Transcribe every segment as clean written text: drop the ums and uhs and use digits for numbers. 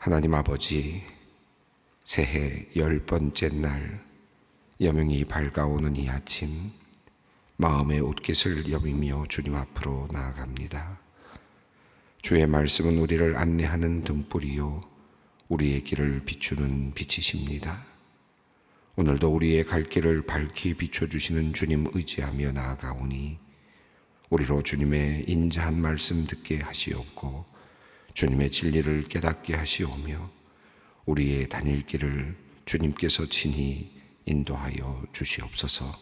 하나님 아버지, 새해 10번째 날 여명이 밝아오는 이 아침, 마음의 옷깃을 여미며 주님 앞으로 나아갑니다. 주의 말씀은 우리를 안내하는 등불이요 우리의 길을 비추는 빛이십니다. 오늘도 우리의 갈 길을 밝히 비춰주시는 주님 의지하며 나아가오니 우리로 주님의 인자한 말씀 듣게 하시옵고 주님의 진리를 깨닫게 하시오며 우리의 다닐 길을 주님께서 친히 인도하여 주시옵소서.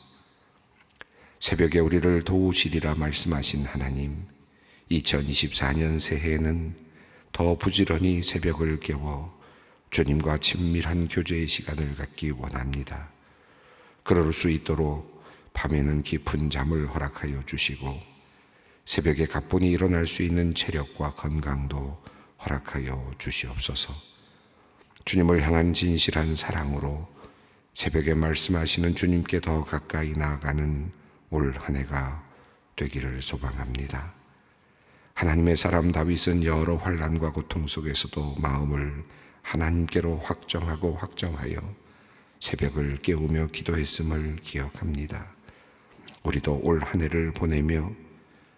새벽에 우리를 도우시리라 말씀하신 하나님, 2024년 새해에는 더 부지런히 새벽을 깨워 주님과 친밀한 교제의 시간을 갖기 원합니다. 그럴 수 있도록 밤에는 깊은 잠을 허락하여 주시고 새벽에 가뿐히 일어날 수 있는 체력과 건강도 허락하여 주시옵소서. 주님을 향한 진실한 사랑으로 새벽에 말씀하시는 주님께 더 가까이 나아가는 올 한 해가 되기를 소망합니다. 하나님의 사람 다윗은 여러 환난과 고통 속에서도 마음을 하나님께로 확정하여 새벽을 깨우며 기도했음을 기억합니다. 우리도 올 한 해를 보내며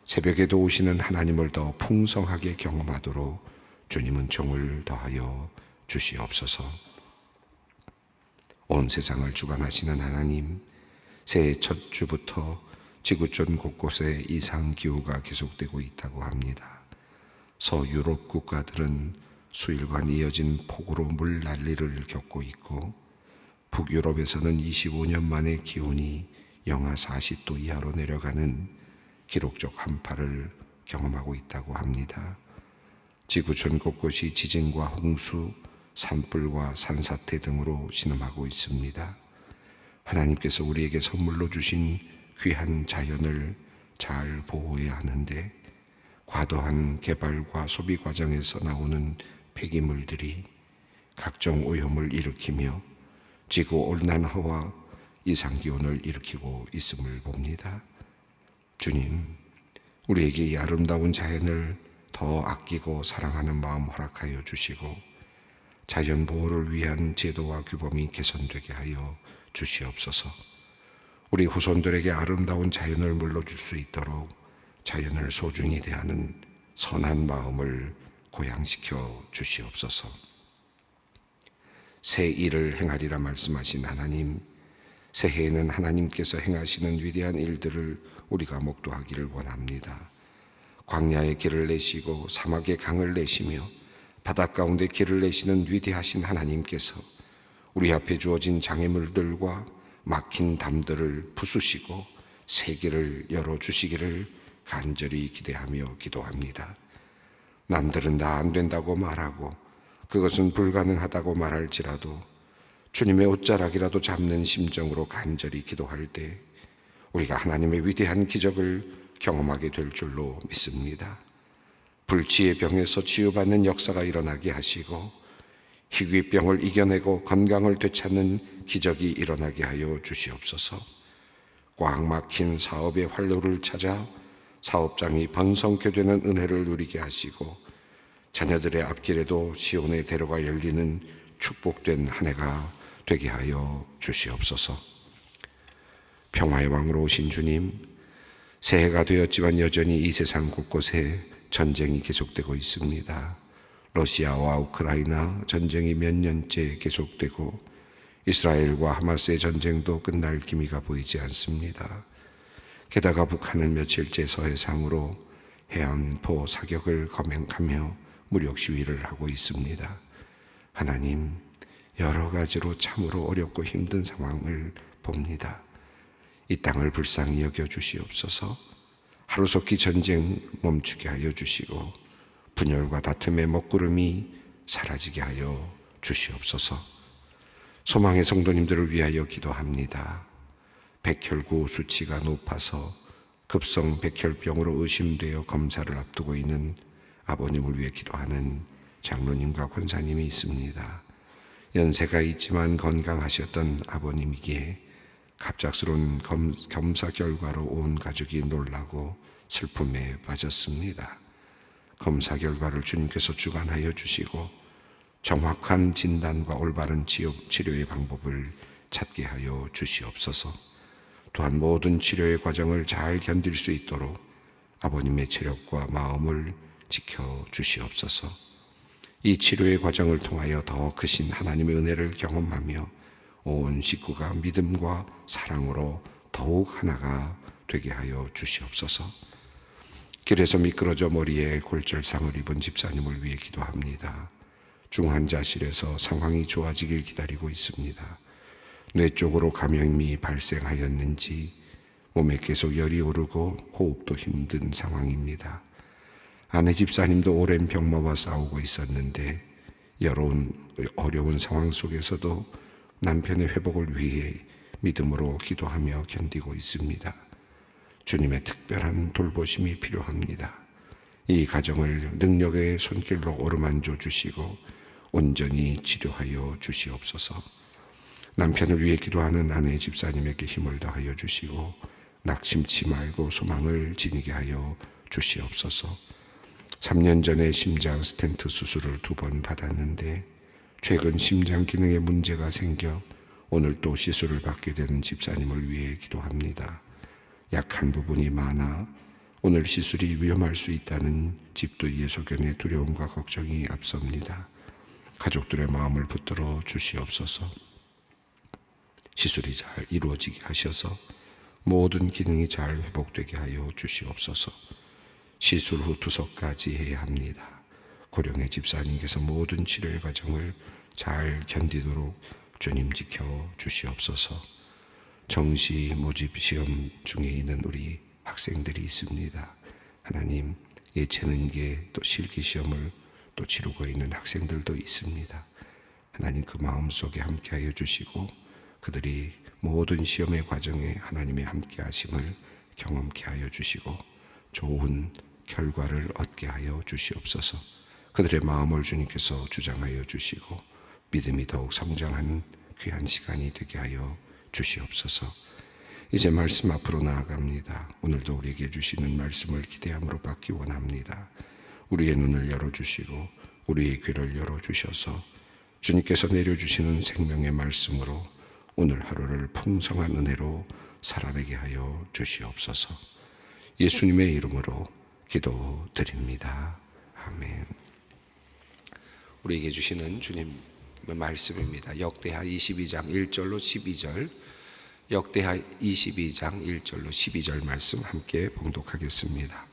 새벽에도 오시는 하나님을 더 풍성하게 경험하도록 주님은 종을 더하여 주시옵소서. 온 세상을 주관하시는 하나님, 새해 첫 주부터 지구촌 곳곳에 이상기후가 계속되고 있다고 합니다. 서유럽 국가들은 수일간 이어진 폭우로 물난리를 겪고 있고 북유럽에서는 25년 만에 기온이 영하 40도 이하로 내려가는 기록적 한파를 경험하고 있다고 합니다. 지구촌 곳곳이 지진과 홍수, 산불과 산사태 등으로 신음하고 있습니다. 하나님께서 우리에게 선물로 주신 귀한 자연을 잘 보호해야 하는데 과도한 개발과 소비 과정에서 나오는 폐기물들이 각종 오염을 일으키며 지구온난화와 이상기온을 일으키고 있음을 봅니다. 주님, 우리에게 이 아름다운 자연을 더 아끼고 사랑하는 마음 허락하여 주시고 자연 보호를 위한 제도와 규범이 개선되게 하여 주시옵소서. 우리 후손들에게 아름다운 자연을 물려줄 수 있도록 자연을 소중히 대하는 선한 마음을 고양시켜 주시옵소서. 새 일을 행하리라 말씀하신 하나님, 새해에는 하나님께서 행하시는 위대한 일들을 우리가 목도하기를 원합니다. 광야의 길을 내시고 사막의 강을 내시며 바닷 가운데 길을 내시는 위대하신 하나님께서 우리 앞에 주어진 장애물들과 막힌 담들을 부수시고 새 길을 열어주시기를 간절히 기대하며 기도합니다. 남들은 다 안 된다고 말하고 그것은 불가능하다고 말할지라도 주님의 옷자락이라도 잡는 심정으로 간절히 기도할 때 우리가 하나님의 위대한 기적을 경험하게 될 줄로 믿습니다. 불치의 병에서 치유받는 역사가 일어나게 하시고 희귀병을 이겨내고 건강을 되찾는 기적이 일어나게 하여 주시옵소서. 꽉 막힌 사업의 활로를 찾아 사업장이 번성케 되는 은혜를 누리게 하시고 자녀들의 앞길에도 시온의 대로가 열리는 축복된 한 해가 되게 하여 주시옵소서. 평화의 왕으로 오신 주님, 새해가 되었지만 여전히 이 세상 곳곳에 전쟁이 계속되고 있습니다. 러시아와 우크라이나 전쟁이 몇 년째 계속되고 이스라엘과 하마스의 전쟁도 끝날 기미가 보이지 않습니다. 게다가 북한은 며칠째 서해상으로 해안포 사격을 검행하며 무력 시위를 하고 있습니다. 하나님, 여러 가지로 참으로 어렵고 힘든 상황을 봅니다. 이 땅을 불쌍히 여겨 주시옵소서. 하루속히 전쟁 멈추게 하여 주시고 분열과 다툼의 먹구름이 사라지게 하여 주시옵소서. 소망의 성도님들을 위하여 기도합니다. 백혈구 수치가 높아서 급성 백혈병으로 의심되어 검사를 앞두고 있는 아버님을 위해 기도하는 장로님과 권사님이 있습니다. 연세가 있지만 건강하셨던 아버님이기에 갑작스러운 검사 결과로 온 가족이 놀라고 슬픔에 빠졌습니다. 검사 결과를 주님께서 주관하여 주시고 정확한 진단과 올바른 치료의 방법을 찾게 하여 주시옵소서. 또한 모든 치료의 과정을 잘 견딜 수 있도록 아버님의 체력과 마음을 지켜 주시옵소서. 이 치료의 과정을 통하여 더 크신 하나님의 은혜를 경험하며 온 식구가 믿음과 사랑으로 더욱 하나가 되게 하여 주시옵소서. 길에서 미끄러져 머리에 골절상을 입은 집사님을 위해 기도합니다. 중환자실에서 상황이 좋아지길 기다리고 있습니다. 뇌 쪽으로 감염이 발생하였는지 몸에 계속 열이 오르고 호흡도 힘든 상황입니다. 아내 집사님도 오랜 병마와 싸우고 있었는데 어려운 상황 속에서도 남편의 회복을 위해 믿음으로 기도하며 견디고 있습니다. 주님의 특별한 돌보심이 필요합니다. 이 가정을 능력의 손길로 어루만져 주시고 온전히 치료하여 주시옵소서. 남편을 위해 기도하는 아내 집사님에게 힘을 더하여 주시고 낙심치 말고 소망을 지니게 하여 주시옵소서. 3년 전에 심장 스텐트 수술을 2번 받았는데 최근 심장 기능에 문제가 생겨 오늘 또 시술을 받게 되는 집사님을 위해 기도합니다. 약한 부분이 많아 오늘 시술이 위험할 수 있다는 집도이의 소견에 두려움과 걱정이 앞섭니다. 가족들의 마음을 붙들어 주시옵소서. 시술이 잘 이루어지게 하셔서 모든 기능이 잘 회복되게 하여 주시옵소서. 시술 후 투석까지 해야 합니다. 고령의 집사님께서 모든 치료의 과정을 잘 견디도록 주님 지켜 주시옵소서. 정시 모집 시험 중에 있는 우리 학생들이 있습니다. 하나님, 예체능계 또 실기 시험을 또 치르고 있는 학생들도 있습니다. 하나님, 그 마음속에 함께하여 주시고 그들이 모든 시험의 과정에 하나님의 함께 하심을 경험케 하여 주시고 좋은 결과를 얻게 하여 주시옵소서. 그들의 마음을 주님께서 주장하여 주시고 믿음이 더욱 성장하는 귀한 시간이 되게 하여 주시옵소서. 이제 말씀 앞으로 나아갑니다. 오늘도 우리에게 주시는 말씀을 기대함으로 받기 원합니다. 우리의 눈을 열어주시고 우리의 귀를 열어주셔서 주님께서 내려주시는 생명의 말씀으로 오늘 하루를 풍성한 은혜로 살아내게 하여 주시옵소서. 예수님의 이름으로 기도드립니다. 아멘. 우리에게 주시는 주님의 말씀입니다. 역대하 22장 1절로 12절, 역대하 22장 1절로 12절 말씀 함께 봉독하겠습니다.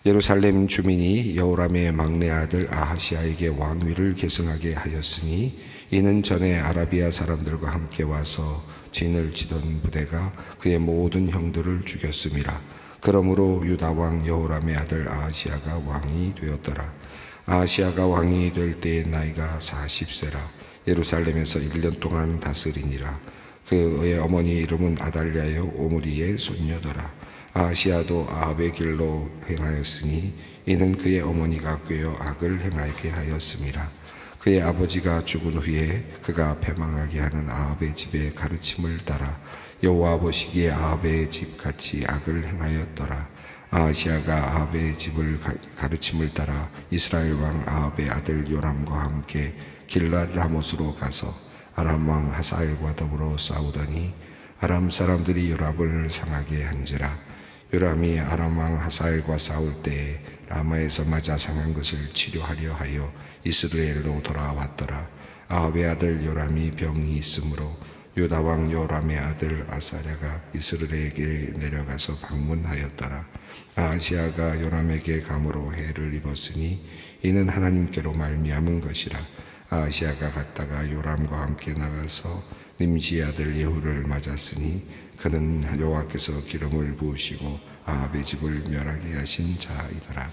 예루살렘 주민이 여호람의 막내 아들 아하시아에게 왕위를 계승하게 하였으니 이는 전에 아라비아 사람들과 함께 와서 진을 치던 부대가 그의 모든 형들을 죽였음이라. 그러므로 유다 왕 여호람의 아들 아하시아가 왕이 되었더라. 아하시아가 왕이 될 때의 나이가 40세라. 예루살렘에서 1년 동안 다스리니라. 그의 어머니 이름은 아달랴여 오므리의 손녀더라. 아하시아도 아합의 길로 행하였으니 이는 그의 어머니가 꾀어 악을 행하게 하였음이라. 그의 아버지가 죽은 후에 그가 패망하게 하는 아합의 집의 가르침을 따라 여호와 보시기에 아합의 집같이 악을 행하였더라. 아하시아가 아합의 집을 가르침을 따라 이스라엘 왕 아합의 아들 요람과 함께 길랏 라못으로 가서 아람 왕 하사엘과 더불어 싸우더니 아람 사람들이 요람을 상하게 한지라. 요람이 아람 왕 하사엘과 싸울 때에 라마에서 맞아 상한 것을 치료하려 하여 이스라엘로 돌아왔더라. 아합의 아들 요람이 병이 있으므로 유다 왕 요람의 아들 아사랴가 이스라엘에게 내려가서 방문하였더라. 아하시아가 요람에게 감으로 해를 입었으니 이는 하나님께로 말미암은 것이라. 아하시아가 갔다가 요람과 함께 나가서 님시의 아들 예후를 맞았으니 그는 여호와께서 기름을 부으시고 아합의 집을 멸하게 하신 자이더라.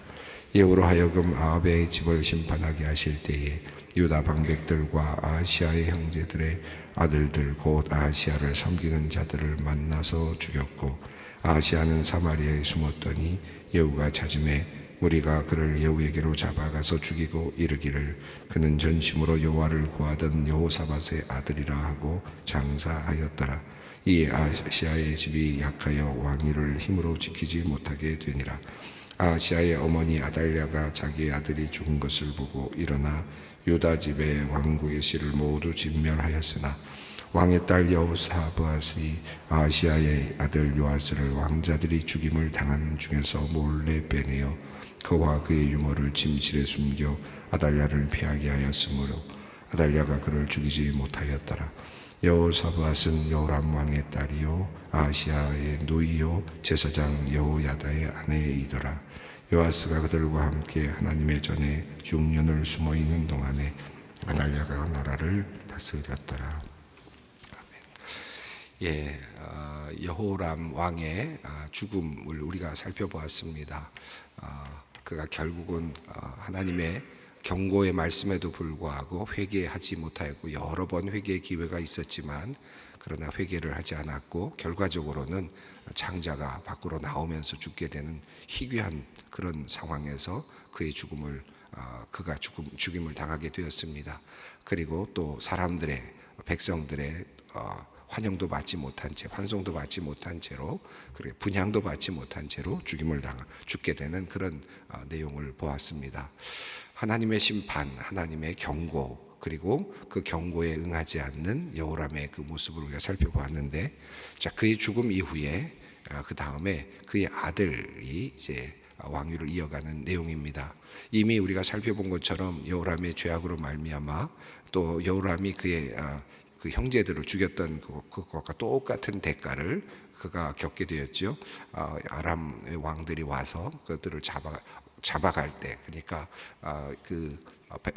예후로 하여금 아합의 집을 심판하게 하실 때에 유다 방백들과 아하시아의 형제들의 아들들 곧 아하시아를 섬기는 자들을 만나서 죽였고 아하시아는 사마리아에 숨었더니 예후가 찾음에 무리가 그를 예후에게로 잡아가서 죽이고 이르기를 그는 전심으로 여호와를 구하던 여호사밧의 아들이라 하고 장사하였더라. 이에 아하시아의 집이 약하여 왕위를 힘으로 지키지 못하게 되니라. 아하시아의 어머니 아달랴가 자기의 아들이 죽은 것을 보고 일어나 유다 집의 왕국의 씨를 모두 진멸하였으나 왕의 딸 여호사밧이 아하시아의 아들 요아스를 왕자들이 죽임을 당하는 중에서 몰래 빼내어 그와 그의 유모를 침실에 숨겨 아달랴를 피하게 하였으므로 아달랴가 그를 죽이지 못하였더라. 여호사밧은 여호람 왕의 딸이요 아하시아의 누이요 제사장 여호야다의 아내이더라. 요아스가 그들과 함께 하나님의 전에 6년을 숨어 있는 동안에 아달랴가 나라를 다스렸더라. 예, 여호람 왕의 죽음을 우리가 살펴보았습니다. 그가 결국은 하나님의 경고의 말씀에도 불구하고 회개하지 못하였고 여러 번 회개의 기회가 있었지만 그러나 회개를 하지 않았고 결과적으로는 장자가 밖으로 나오면서 죽게 되는 희귀한 그런 상황에서 그의 그가 죽임을 당하게 되었습니다. 그리고 또 사람들의 백성들의 환영도 받지 못한 채, 환송도 받지 못한 채로, 그리고 분향도 받지 못한 채로 죽게 되는 그런 내용을 보았습니다. 하나님의 심판, 하나님의 경고, 그리고 그 경고에 응하지 않는 여호람의 그 모습을 우리가 살펴보았는데, 자, 그의 죽음 이후에 그 다음에 그의 아들이 이제 왕위를 이어가는 내용입니다. 이미 우리가 살펴본 것처럼 여호람의 죄악으로 말미암아 또 여호람이 그의 그 형제들을 죽였던 그것과 똑같은 대가를 그가 겪게 되었죠. 아람의 왕들이 와서 그들을 잡아갈 때, 그러니까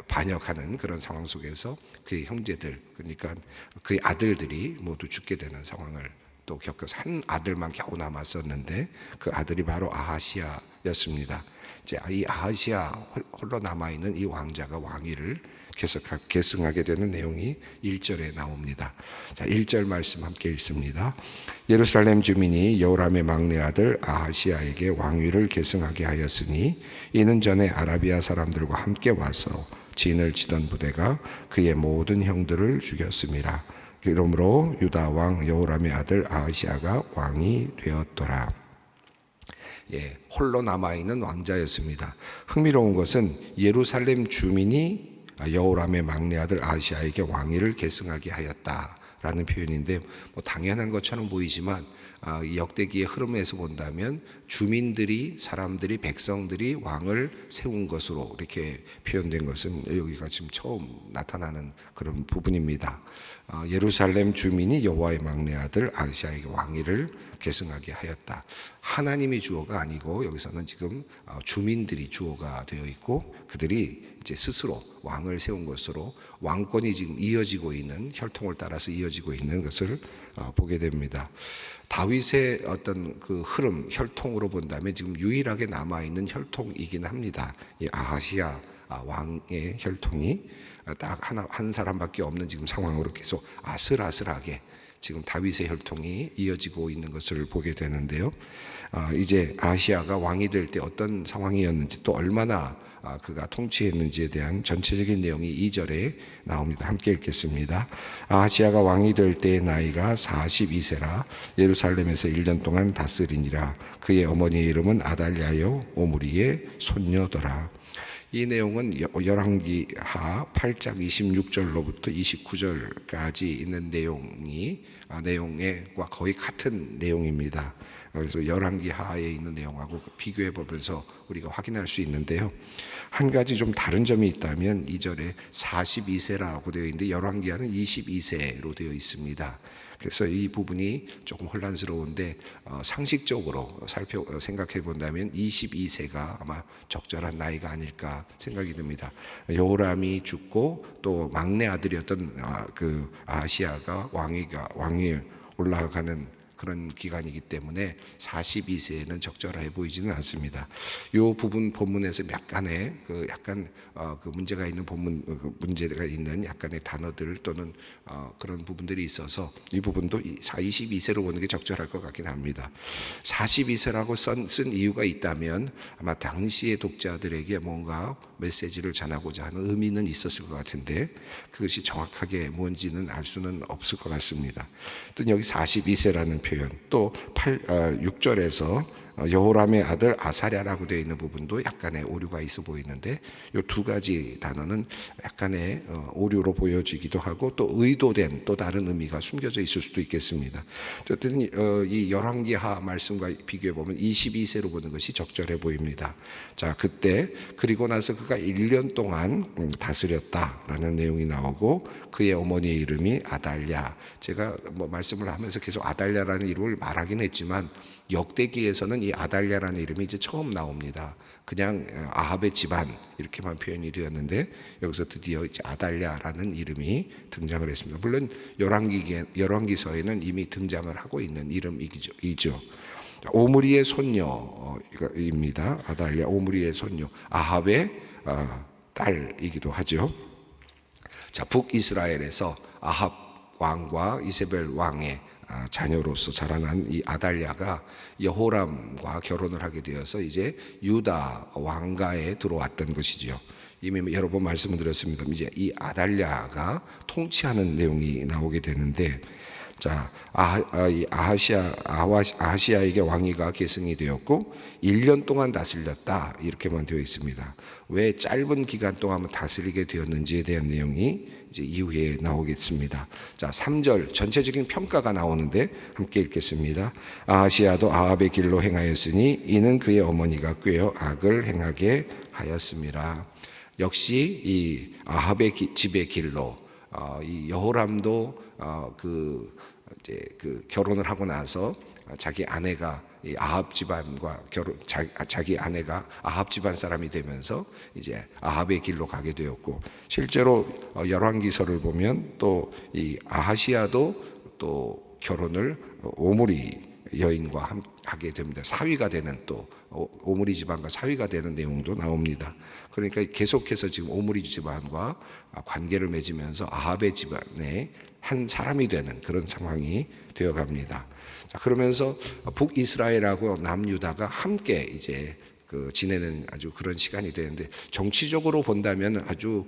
반역하는 그런 상황 속에서 그의 형제들, 그러니까 그의 아들들이 모두 죽게 되는 상황을 또 겪어서 한 아들만 겨우 남았었는데 그 아들이 바로 아하시아였습니다. 이제 이 아하시아 홀로 남아있는 이 왕자가 왕위를 계승하게 되는 내용이 1절에 나옵니다. 자, 1절 말씀 함께 읽습니다. 예루살렘 주민이 여호람의 막내 아들 아하시아에게 왕위를 계승하게 하였으니 이는 전에 아라비아 사람들과 함께 와서 진을 치던 부대가 그의 모든 형들을 죽였음이라. 그러므로 유다 왕 여호람의 아들 아하시아가 왕이 되었더라. 예, 홀로 남아있는 왕자였습니다. 흥미로운 것은 예루살렘 주민이 여호람의 막내 아들 아하시아에게 왕위를 계승하게 하였다라는 표현인데, 당연한 것처럼 보이지만 역대기의 흐름에서 본다면 사람들이 백성들이 왕을 세운 것으로 이렇게 표현된 것은 여기가 지금 처음 나타나는 그런 부분입니다. 예루살렘 주민이 여호와의 막내 아들 아하시아에게 왕위를 계승하게 하였다. 하나님이 주어가 아니고 여기서는 지금 주민들이 주어가 되어 있고 그들이 이제 스스로 왕을 세운 것으로 왕권이 지금 이어지고 있는, 혈통을 따라서 이어지고 있는 것을 보게 됩니다. 다윗의 어떤 그 흐름, 혈통으로 본다면 지금 유일하게 남아있는 혈통이긴 합니다. 이 아하시아 왕의 혈통이 딱 한 사람밖에 없는 지금 상황으로 계속 아슬아슬하게 지금 다윗의 혈통이 이어지고 있는 것을 보게 되는데요. 이제 아하시아가 왕이 될 때 어떤 상황이었는지 또 얼마나 그가 통치했는지에 대한 전체적인 내용이 2절에 나옵니다. 함께 읽겠습니다. 아하시아가 왕이 될 때의 나이가 42세라 예루살렘에서 1년 동안 다스리니라. 그의 어머니의 이름은 아달랴요 오므리의 손녀더라. 이 내용은 열왕기하 8장 26절로부터 29절까지 있는 내용과 거의 같은 내용입니다. 그래서 열왕기하에 있는 내용하고 비교해 보면서 우리가 확인할 수 있는데요. 한 가지 좀 다른 점이 있다면 2절에 42세라고 되어 있는데 열왕기하는 22세로 되어 있습니다. 그래서 이 부분이 조금 혼란스러운데 상식적으로 생각해 본다면 22세가 아마 적절한 나이가 아닐까 생각이 듭니다. 여호람이 죽고 또 막내 아들이었던 그 아하시아가 왕위에 올라가는 그런 기간이기 때문에 42세는 적절해 보이지는 않습니다. 이 부분 본문에서 약간의 그 문제가 있는 문제가 있는 약간의 단어들 또는 그런 부분들이 있어서 이 부분도 22세로 보는 게 적절할 것 같긴 합니다. 42세라고 쓴 이유가 있다면 아마 당시의 독자들에게 뭔가 메시지를 전하고자 하는 의미는 있었을 것 같은데 그것이 정확하게 뭔지는 알 수는 없을 것 같습니다. 또 여기 42세라는 표현, 또 6절에서 여호람의 아들 아사랴라고 되어 있는 부분도 약간의 오류가 있어 보이는데 이 두 가지 단어는 약간의 오류로 보여지기도 하고 또 의도된 또 다른 의미가 숨겨져 있을 수도 있겠습니다. 어쨌든 이 열왕기하 말씀과 비교해 보면 22세로 보는 것이 적절해 보입니다. 자, 그때 그리고 나서 그가 1년 동안 다스렸다라는 내용이 나오고 그의 어머니의 이름이 아달랴. 제가 뭐 말씀을 하면서 계속 아달랴라는 이름을 말하긴 했지만 역대기에서는 이 아달랴라는 이름이 이제 처음 나옵니다. 그냥 아합의 집안 이렇게만 표현이 되었는데 여기서 드디어 이제 아달랴라는 이름이 등장을 했습니다. 물론 열왕기서에는 이미 등장을 하고 있는 이름이죠. 오므리의 손녀입니다. 아달랴, 오므리의 손녀, 아합의 딸이기도 하죠. 자, 북이스라엘에서 아합 왕과 이세벨 왕의 자녀로서 자라난 이 아달랴가 여호람과 결혼을 하게 되어서 이제 유다 왕가에 들어왔던 것이지요. 이미 여러 번 말씀을 드렸습니다. 이제 이 아달랴가 통치하는 내용이 나오게 되는데, 자, 아하시아에게 왕위가 계승이 되었고 1년 동안 다스렸다 이렇게만 되어 있습니다. 왜 짧은 기간 동안 다스리게 되었는지에 대한 내용이 이제 이후에 나오겠습니다. 자, 3절 전체적인 평가가 나오는데 함께 읽겠습니다. 아하시아도 아합의 길로 행하였으니 이는 그의 어머니가 꾀어 악을 행하게 하였습니다. 역시 이 아합의 집의 길로 이 여호람도 이제 결혼을 하고 나서 자기 아내가 이 아합 집안과 자기 아내가 아합 집안 사람이 되면서 이제 아합의 길로 가게 되었고, 실제로 열왕기서를 보면 또 이 아하시아도 또 결혼을 오므리 여인과 하게 됩니다. 사위가 되는 또 오므리 집안과 사위가 되는 내용도 나옵니다. 그러니까 계속해서 지금 오므리 집안과 관계를 맺으면서 아합의 집안의 한 사람이 되는 그런 상황이 되어갑니다. 자, 그러면서 북이스라엘하고 남유다가 함께 이제 지내는 아주 그런 시간이 되는데, 정치적으로 본다면 아주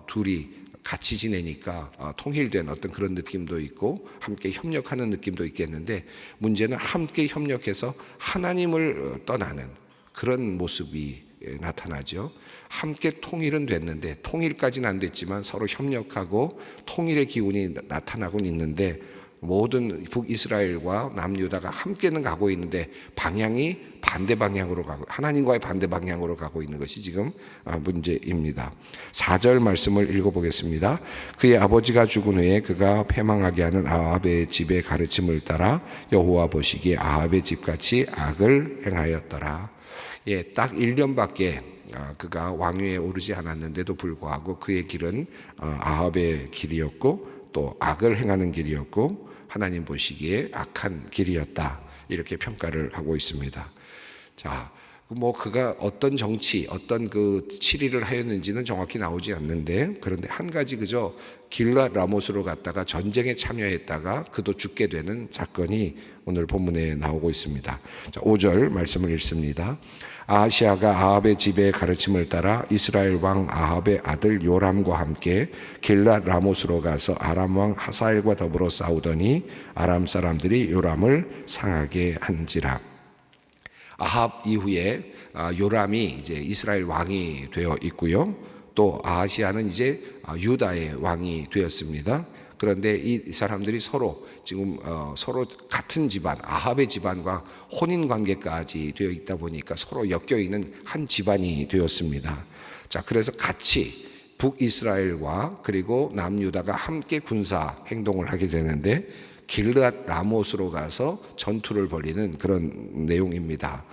둘이 같이 지내니까 통일된 어떤 그런 느낌도 있고 함께 협력하는 느낌도 있겠는데, 문제는 함께 협력해서 하나님을 떠나는 그런 모습이 나타나죠. 함께 통일은 됐는데, 통일까지는 안 됐지만 서로 협력하고 통일의 기운이 나타나곤 있는데, 모든 북이스라엘과 남유다가 함께는 가고 있는데 방향이 반대 방향으로 가고, 하나님과의 반대 방향으로 가고 있는 것이 지금 문제입니다. 4절 말씀을 읽어보겠습니다. 그의 아버지가 죽은 후에 그가 패망하게 하는 아합의 집의 가르침을 따라 여호와 보시기에 아합의 집같이 악을 행하였더라. 예, 딱 1년밖에 그가 왕위에 오르지 않았는데도 불구하고 그의 길은 아합의 길이었고 또 악을 행하는 길이었고 하나님 보시기에 악한 길이었다, 이렇게 평가를 하고 있습니다. 자, 뭐 그가 어떤 정치, 어떤 치리를 하였는지는 정확히 나오지 않는데, 그런데 한 가지 그저 길랏 라못으로 갔다가 전쟁에 참여했다가 그도 죽게 되는 사건이 오늘 본문에 나오고 있습니다. 자, 5절 말씀을 읽습니다. 아하시아가 아합의 집의 가르침을 따라 이스라엘 왕 아합의 아들 요람과 함께 길랏 라못으로 가서 아람 왕 하사엘과 더불어 싸우더니 아람 사람들이 요람을 상하게 한지라. 아합 이후에 요람이 이제 이스라엘 왕이 되어 있고요. 또 아하시아는 이제 유다의 왕이 되었습니다. 그런데 이 사람들이 서로 지금 서로 같은 집안, 아합의 집안과 혼인 관계까지 되어 있다 보니까 서로 엮여 있는 한 집안이 되었습니다. 자, 그래서 같이 북이스라엘과 그리고 남유다가 함께 군사 행동을 하게 되는데, 길랏 라못으로 가서 전투를 벌이는 그런 내용입니다.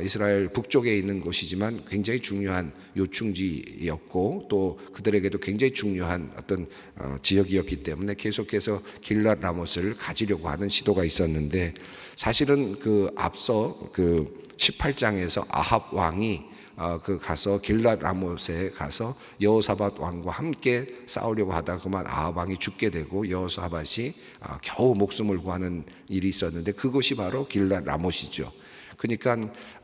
이스라엘 북쪽에 있는 곳이지만 굉장히 중요한 요충지였고 또 그들에게도 굉장히 중요한 어떤 지역이었기 때문에 계속해서 길랏 라못을 가지려고 하는 시도가 있었는데, 사실은 앞서 18장에서 아합 왕이 가서 길랏 라못에 가서 여호사밧 왕과 함께 싸우려고 하다가 그만 아합 왕이 죽게 되고 여호사밧이 겨우 목숨을 구하는 일이 있었는데, 그것이 바로 길랏 라못이죠. 그러니까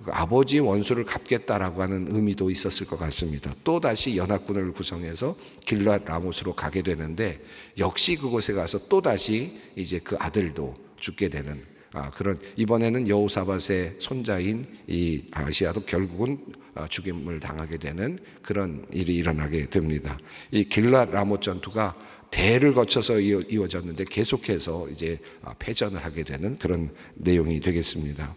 아버지의 원수를 갚겠다라고 하는 의미도 있었을 것 같습니다. 또 다시 연합군을 구성해서 길랏 라못으로 가게 되는데, 역시 그곳에 가서 또 다시 이제 그 아들도 죽게 되는 그런 이번에는 여호사밧의 손자인 이 아하시야도 결국은 죽임을 당하게 되는 그런 일이 일어나게 됩니다. 이 길랏 라못 전투가 대를 거쳐서 이어졌는데 계속해서 이제 패전을 하게 되는 그런 내용이 되겠습니다.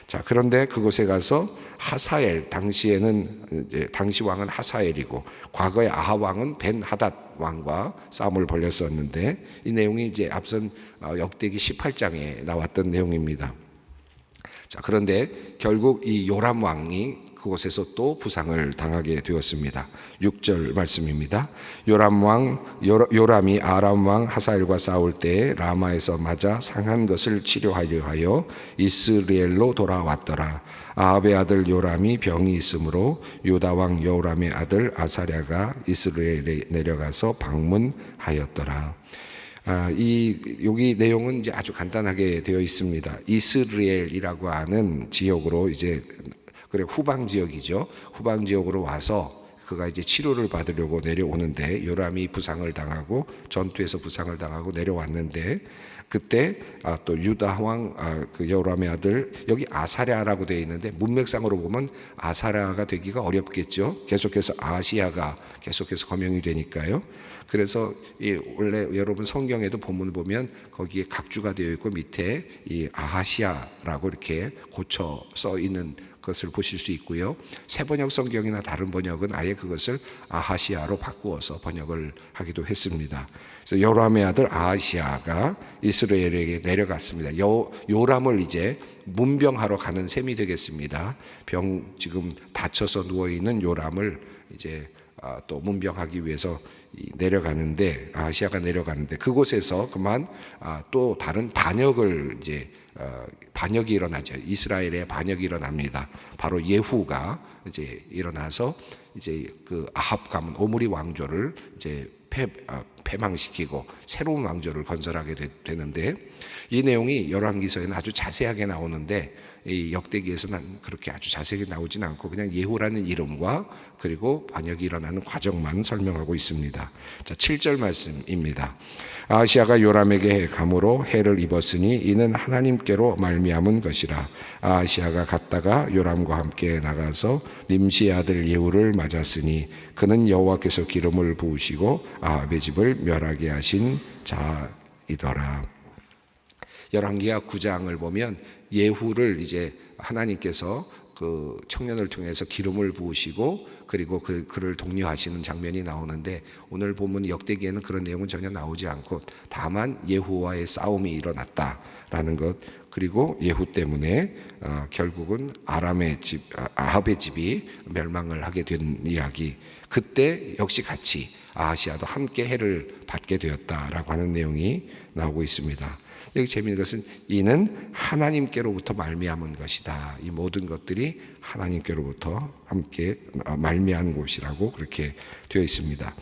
자, 그런데 그곳에 가서 하사엘, 당시에는 이제 당시 왕은 하사엘이고 과거에 아합 왕은 벤하닷 왕과 싸움을 벌였었는데 이 내용이 이제 앞선 역대기 18장에 나왔던 내용입니다. 자, 그런데 결국 이 요람 왕이 그곳에서 또 부상을 당하게 되었습니다. 6절 말씀입니다. 요람이 아람 왕 하사엘과 싸울 때 라마에서 맞아 상한 것을 치료하려 하여 이스라엘로 돌아왔더라. 아합의 아들 요람이 병이 있으므로 유다 왕 요람의 아들 아사랴가 이스라엘에 내려가서 방문하였더라. 여기 내용은 이제 아주 간단하게 되어 있습니다. 이스라엘이라고 하는 지역으로 이제 후방 지역이죠. 후방 지역으로 와서 그가 이제 치료를 받으려고 내려오는데 요람이 부상을 당하고 전투에서 부상을 당하고 내려왔는데 그때 또 유다 왕 그 요람의 아들 여기 아사랴라고 되어 있는데 문맥상으로 보면 아사랴가 되기가 어렵겠죠. 계속해서 아시아가 계속해서 거명이 되니까요. 그래서 원래 여러분 성경에도 본문 보면 거기에 각주가 되어 있고 밑에 이 아하시아라고 이렇게 고쳐 써 있는 것을 보실 수 있고요. 새번역 성경이나 다른 번역은 아예 그것을 아하시아로 바꾸어서 번역을 하기도 했습니다. 그래서 요람의 아들 아하시아가 이스라엘에게 내려갔습니다. 요람을 이제 문병하러 가는 셈이 되겠습니다. 지금 다쳐서 누워 있는 요람을 이제 또 문병하기 위해서 내려가는데 아하시아가 내려가는데 그곳에서 그만 또 다른 반역을 이제 반역이 일어나죠. 이스라엘의 반역이 일어납니다. 바로 예후가 이제 일어나서 이제 그 아합 가문 오므리 왕조를 이제 패망시키고 새로운 왕조를 건설하게 되는데 이 내용이 열왕기서에는 아주 자세하게 나오는데 이 역대기에서는 그렇게 아주 자세하게 나오진 않고 그냥 예후라는 이름과 그리고 반역이 일어나는 과정만 설명하고 있습니다. 자, 7절 말씀입니다. 아하시아가 요람에게 감으로 해를 입었으니 이는 하나님께로 말미암은 것이라. 아하시아가 갔다가 요람과 함께 나가서 nim시의 아들 예후를 맞았으니 그는 여호와께서 기름을 부으시고 아합의 집을 멸하게 하신 자이더라. 열왕기하 9장을 보면 예후를 이제 하나님께서 그 청년을 통해서 기름을 부으시고 그리고 그를 독려하시는 장면이 나오는데 오늘 본문 역대기에는 그런 내용은 전혀 나오지 않고 다만 예후와의 싸움이 일어났다라는 것 그리고 예후 때문에 결국은 아합의 집이 멸망을 하게 된 이야기. 그때 역시 같이 아하시아도 함께 해를 받게 되었다라고 하는 내용이 나오고 있습니다. 여기 재미있는 것은 이는 하나님께로부터 말미암은 것이다. 이 모든 것들이 하나님께로부터 함께 말미암은 것이라고 그렇게 되어 있습니다.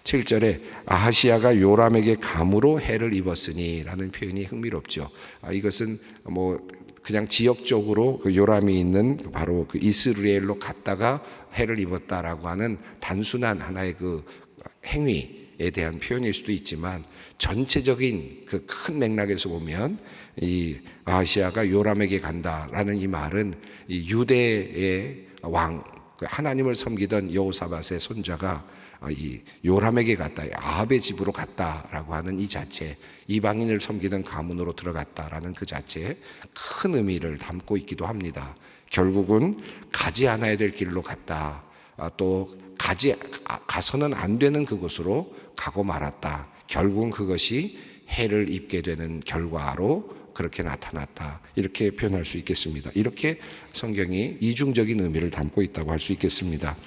7절에 아하시아가 요람에게 감으로 해를 입었으니 라는 표현이 흥미롭죠. 이것은 뭐 그냥 지역적으로 그 요람이 있는 바로 그 이스라엘로 갔다가 해를 입었다라고 하는 단순한 하나의 그 행위에 대한 표현일 수도 있지만 전체적인 그 큰 맥락에서 보면 이 아하시아가 요람에게 간다라는 이 말은 이 유대의 왕 하나님을 섬기던 여호사밧의 손자가 이 요람에게 갔다, 아합의 집으로 갔다라고 하는 이 자체, 이방인을 섬기던 가문으로 들어갔다라는 그 자체에 큰 의미를 담고 있기도 합니다. 결국은 가지 않아야 될 길로 갔다, 또 가서는 안 되는 그곳으로 가고 말았다. 결국은 그것이 해를 입게 되는 결과로 그렇게 나타났다. 이렇게 표현할 수 있겠습니다. 이렇게 성경이 이중적인 의미를 담고 있다고 할 수 있겠습니다.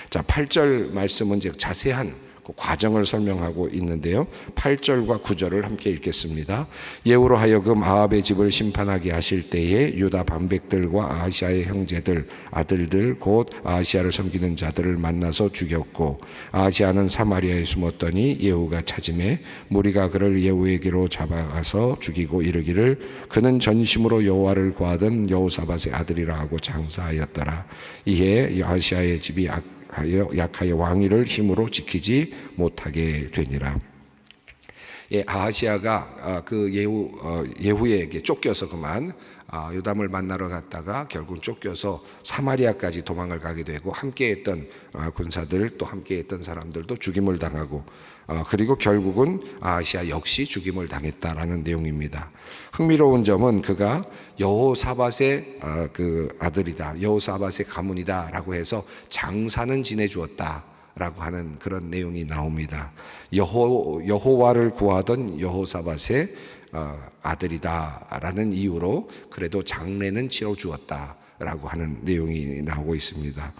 자, 8절 말씀은 이제 자세한 그 과정을 설명하고 있는데요. 8절과 9절을 함께 읽겠습니다. 예후로 하여금 아합의 집을 심판하게 하실 때에 유다 방백들과 아하시아의 형제들, 아들들 곧 아하시아를 섬기는 자들을 만나서 죽였고 아하시아는 사마리아에 숨었더니 예후가 찾음에 무리가 그를 예후에게로 잡아가서 죽이고 이르기를 그는 전심으로 여호와를 구하던 여호사밧의 아들이라 하고 장사하였더라. 이에 아하시아의 집이 약하여 왕위를 힘으로 지키지 못하게 되니라. 예, 아하시아가 그 예후에게 쫓겨서 그만 요담을 만나러 갔다가 결국 쫓겨서 사마리아까지 도망을 가게 되고 함께했던 군사들 또 함께했던 사람들도 죽임을 당하고 그리고 결국은 아하시아 역시 죽임을 당했다라는 내용입니다. 흥미로운 점은 그가 여호사밧의 그 아들이다, 여호사밧의 가문이다라고 해서 장사는 지내주었다 라고 하는 그런 내용이 나옵니다. 여호와를 구하던 여호사밧의 아들이다라는 이유로 그래도 장례는 치러주었다라고 하는 내용이 나오고 있습니다.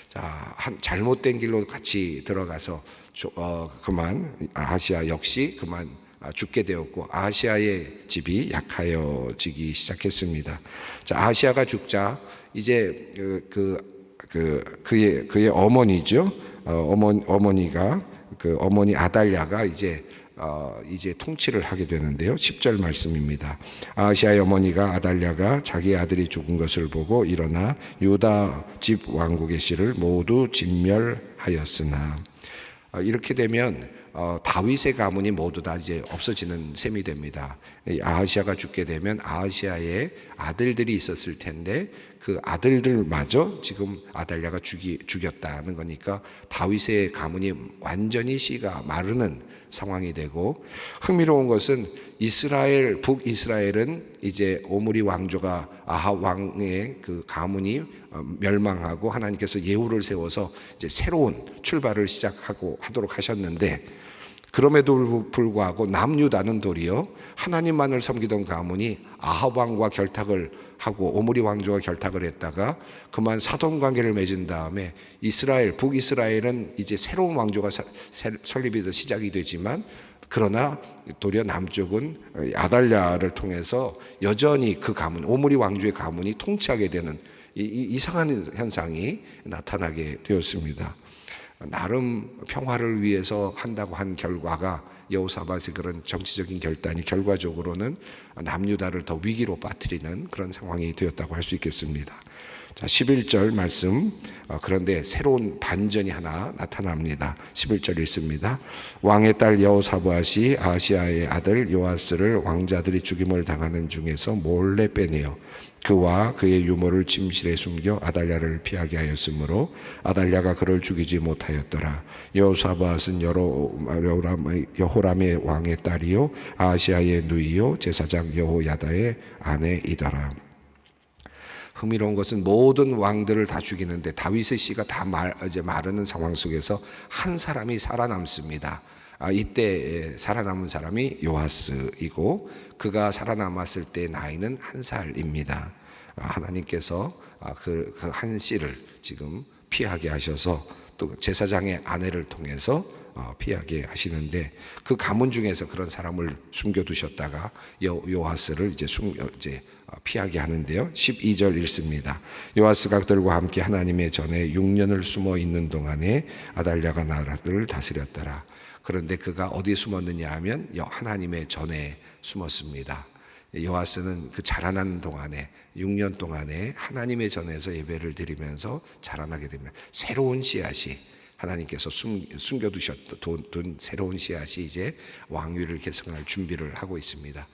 자, 잘못된 길로 같이 들어가서 그만 아하시아 역시 그만 죽게 되었고 아하시아의 집이 약하여지기 시작했습니다. 자, 아하시아가 죽자 이제 그의 어머니죠. 어머니가 그 어머니 아달랴가 이제 통치를 하게 되는데요. 10절 말씀입니다. 아하시아의 어머니가 아달랴가 자기 아들이 죽은 것을 보고 일어나 유다 집 왕국의 씨를 모두 진멸하였으나 이렇게 되면 다윗의 가문이 모두 다 이제 없어지는 셈이 됩니다. 아하시아가 죽게 되면 아하시아의 아들들이 있었을 텐데 그 아들들마저 지금 아달랴가 죽였다는 거니까 다윗의 가문이 완전히 씨가 마르는 상황이 되고, 흥미로운 것은 북이스라엘은 이제 오므리 왕조가 아합 왕의 그 가문이 멸망하고 하나님께서 예후를 세워서 이제 새로운 출발을 하도록 하셨는데, 그럼에도 불구하고 남유다는 도리어 하나님만을 섬기던 가문이 아합 왕과 결탁을 하고 오므리 왕조와 결탁을 했다가 그만 사돈 관계를 맺은 다음에 북이스라엘은 이제 새로운 왕조가 설립이 시작이 되지만, 그러나 도리어 남쪽은 아달랴를 통해서 여전히 그 가문, 오므리 왕조의 가문이 통치하게 되는 이상한 현상이 나타나게 되었습니다. 나름 평화를 위해서 한다고 한 결과가 여호사밧의 그런 정치적인 결단이 결과적으로는 남유다를 더 위기로 빠뜨리는 그런 상황이 되었다고 할 수 있겠습니다. 자, 11절 말씀. 그런데 새로운 반전이 하나 나타납니다. 11절 읽습니다. 왕의 딸 여호사밧이 아하시아의 아들 요아스를 왕자들이 죽임을 당하는 중에서 몰래 빼내어 그와 그의 유모를 침실에 숨겨 아달랴를 피하게 하였으므로 아달랴가 그를 죽이지 못하였더라. 여호사밧은 여호람의 왕의 딸이요 아하시아의 누이요 제사장 여호야다의 아내이더라. 흥미로운 것은 모든 왕들을 다 죽이는데 다윗의 씨가 다 이제 마르는 상황 속에서 한 사람이 살아남습니다. 이때 살아남은 사람이 요아스이고 그가 살아남았을 때 나이는 1살입니다. 하나님께서 그 한 씨를 지금 피하게 하셔서 또 제사장의 아내를 통해서 피하게 하시는데, 그 가문 중에서 그런 사람을 숨겨두셨다가 요아스를 이제 피하게 하는데요. 12절 읽습니다. 요아스가 그들과 함께 하나님의 전에 6년을 숨어 있는 동안에 아달랴가 나라를 다스렸더라. 그런데 그가 어디에 숨었느냐 하면 하나님의 전에 숨었습니다. 요아스는 그 자라나는 동안에 6년 동안에 하나님의 전에서 예배를 드리면서 자라나게 됩니다. 새로운 씨앗이 하나님께서 숨겨두셨던 새로운 씨앗이 이제 왕위를 계승할 준비를 하고 있습니다.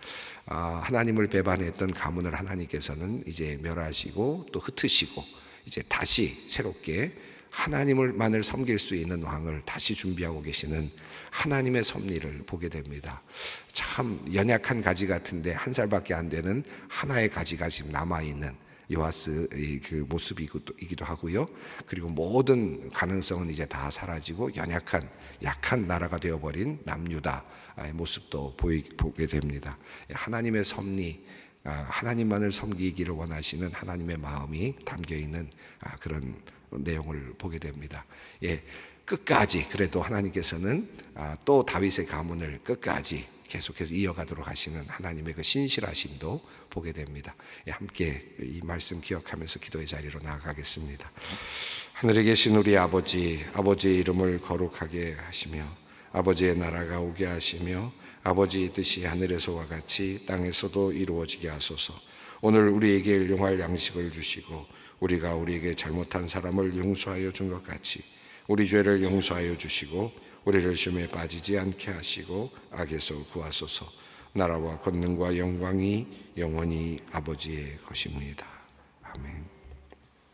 하나님을 배반했던 가문을 하나님께서는 이제 멸하시고 또 흩으시고 이제 다시 새롭게 하나님을만을 섬길 수 있는 왕을 다시 준비하고 계시는 하나님의 섭리를 보게 됩니다. 참 연약한 가지 같은데 1살밖에 안 되는 하나의 가지가 지금 남아있는 요아스의 그 모습이기도 하고요. 그리고 모든 가능성은 이제 다 사라지고 약한 나라가 되어버린 남유다의 모습도 보게 됩니다. 하나님의 섭리, 하나님만을 섬기기를 원하시는 하나님의 마음이 담겨있는 그런 내용을 보게 됩니다. 끝까지 그래도 하나님께서는 또 다윗의 가문을 끝까지 계속해서 이어가도록 하시는 하나님의 그 신실하심도 보게 됩니다. 함께 이 말씀 기억하면서 기도의 자리로 나아가겠습니다. 하늘에 계신 우리 아버지의 이름을 거룩하게 하시며 아버지의 나라가 오게 하시며 아버지의 뜻이 하늘에서와 같이 땅에서도 이루어지게 하소서. 오늘 우리에게 일용할 양식을 주시고 우리가 우리에게 잘못한 사람을 용서하여 준 것 같이 우리 죄를 용서하여 주시고 우리를 시험에 빠지지 않게 하시고 악에서 구하소서. 나라와 권능과 영광이 영원히 아버지의 것입니다. 아멘.